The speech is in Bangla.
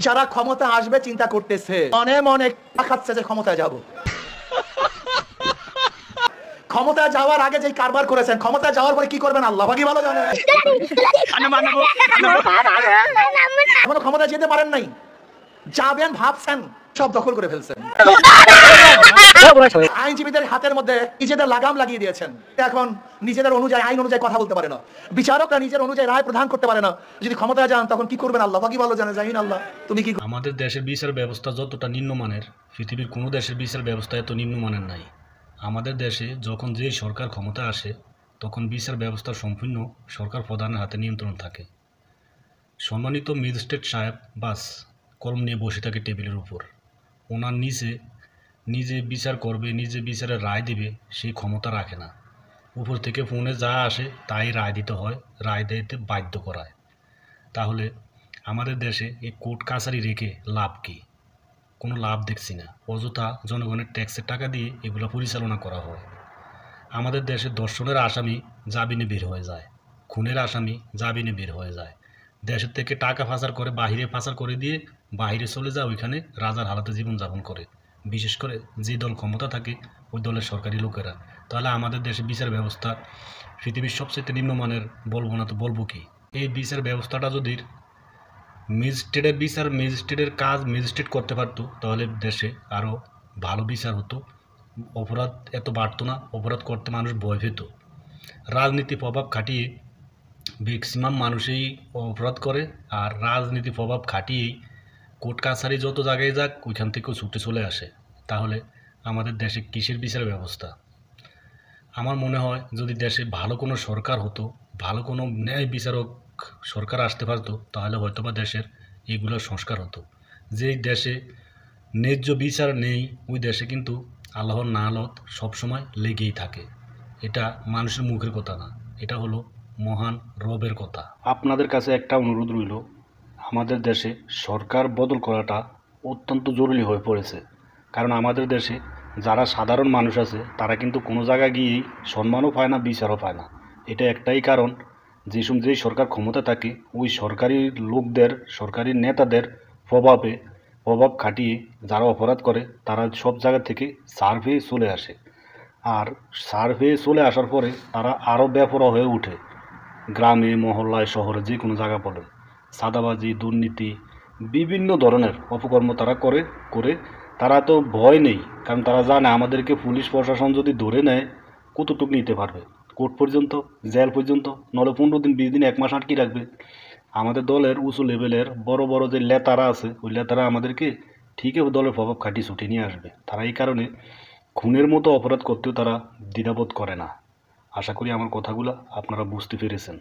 যারা ক্ষমতা আসবে চিন্তা করতেছে, মনে মনে খাচ্ছে যে ক্ষমতায় যাব। ক্ষমতায় যাওয়ার আগে যে কারবার করেছেন, ক্ষমতায় যাওয়ার পরে কি করবেন আল্লাহ পাকই ভালো জানে। এখনো ক্ষমতায় যেতে পারেন নাই, যাবেন ভাবছেন, সব দখল করে ফেলছেন। আইনজীবীদের হাতের মধ্যে নিজেদের লাগাম লাগিয়ে দিয়েছেন। এখন নিজেদের অনুযায়ী, আইন অনুযায়ী কথা বলতে পারে না, বিচারকরা নিজের অনুযায়ী রায় প্রদান করতে পারে না। যদি ক্ষমতায় যান তখন কি করবেন আল্লাহ পাকই ভালো জানে। জাহিন আল্লাহ, তুমি কি? আমাদের দেশের বিচার ব্যবস্থা যতটা নিম্নমানের, পৃথিবীর কোনো দেশের বিচার ব্যবস্থা এত নিম্নমানের নাই। আমাদের দেশে যখন যেই সরকার ক্ষমতা আসে, তখন বিচার ব্যবস্থা সম্পূর্ণ সরকার প্রধানের হাতে নিয়ন্ত্রণ থাকে। সম্মানিত ম্যাজিস্ট্রেট সাহেব বাস কলম নিয়ে বসে থাকে টেবিলের উপর, ওনার নিজে বিচার করবে, নিজে বিচারের রায় দিবে, সেই ক্ষমতা রাখে না। উপর থেকে ফোনে যা আসে তাই রায় দিতে হয়, রায় দিতে বাধ্য করায়। তাহলে আমাদের দেশে এই কোর্ট কাছারি রেখে লাভ কি? কোনো লাভ দেখছি না। অযথা জনগণের ট্যাক্সের টাকা দিয়ে এগুলো পরিচালনা করা হয়। আমাদের দেশে ধর্ষণের আসামি জামিনে বের হয়ে যায়, খুনের আসামি জামিনে বের হয়ে যায়। দেশের থেকে টাকা পাচার করে বাহিরে পাচার করে দিয়ে বাহিরে চলে যায়, ওইখানে রাজার হালাতে জীবনযাপন করে। বিশেষ করে যে দল ক্ষমতা থাকে ওই দলের সরকারি লোকেরা। তাহলে আমাদের দেশে বিচার ব্যবস্থা পৃথিবীর সবচেয়ে নিম্নমানের বলবো না তো বলবো কি? এই বিচার ব্যবস্থাটা যদি ম্যাজিস্ট্রেটের কাজ ম্যাজিস্ট্রেট করতে পারতো, তাহলে দেশে আরও ভালো বিচার হতো, অপরাধ এত বাড়তো না, অপরাধ করতে মানুষ ভয় পেত। রাজনীতি প্রভাব খাটিয়ে ম্যাক্সিমাম মানুষই অপরাধ করে, আর রাজনীতি প্রভাব খাটিয়েই কোর্ট কাছারি যত জায়গায় যাক ওইখান থেকেও ছুটে চলে আসে। তাহলে আমাদের দেশে কিসের বিচার ব্যবস্থা? আমার মনে হয় যদি দেশে ভালো কোনো সরকার হতো, ভালো কোনো ন্যায় বিচারক সরকার আসতে পারতো, তাহলে হয়তোবা দেশের এইগুলোর সংস্কার হতো। যেই দেশে ন্যায্য বিচার নেই, ওই দেশে কিন্তু আল্লাহর নালত সবসময় লেগেই থাকে। এটা মানুষের মুখের কথা না, এটা হলো মহান রবের কথা। আপনাদের কাছে একটা অনুরোধ রইল, আমাদের দেশে সরকার বদল করাটা অত্যন্ত জরুরি হয়ে পড়েছে। কারণ আমাদের দেশে যারা সাধারণ মানুষ আছে তারা কিন্তু কোনো জায়গায় গিয়েই সম্মানও পায় না, বিচারও পায় না। এটা একটাই কারণ, যেই সরকার ক্ষমতা থাকে ওই সরকারি লোকদের, সরকারি নেতাদের প্রভাব খাটিয়ে যারা অপরাধ করে তারা সব জায়গা থেকে সার্ভে চলে আসে। আর সার্ভে চলে আসার পরে তারা আরও বেপরোয়া হয়ে ওঠে। গ্রামে, মহল্লায়, শহরে, যে কোনো জায়গা বলেন, চাঁদাবাজি, দুর্নীতি, বিভিন্ন ধরনের অপকর্ম তারা করে তারা তো ভয় নেই। কারণ তারা জানে আমাদেরকে পুলিশ প্রশাসন যদি ধরে নেয় কতটুকু নিতে পারবে, কোর্ট পর্যন্ত, জেল পর্যন্ত, নলে 15 দিন, 20 দিন, 1 মাস আটকে রাখবে। আমাদের দলের উঁচু লেভেলের বড় বড় যে নেতারা আছে, ওই নেতারা আমাদেরকে ঠিকই দলের প্রভাব খাটিয়ে ছুটে নিয়ে আসবে। তারা এই কারণে খুনের মতো অপরাধ করতেও তারা দ্বিধাবোধ করে না। আশা করি আমার কথাগুলো আপনারা বুঝতে পেরেছেন।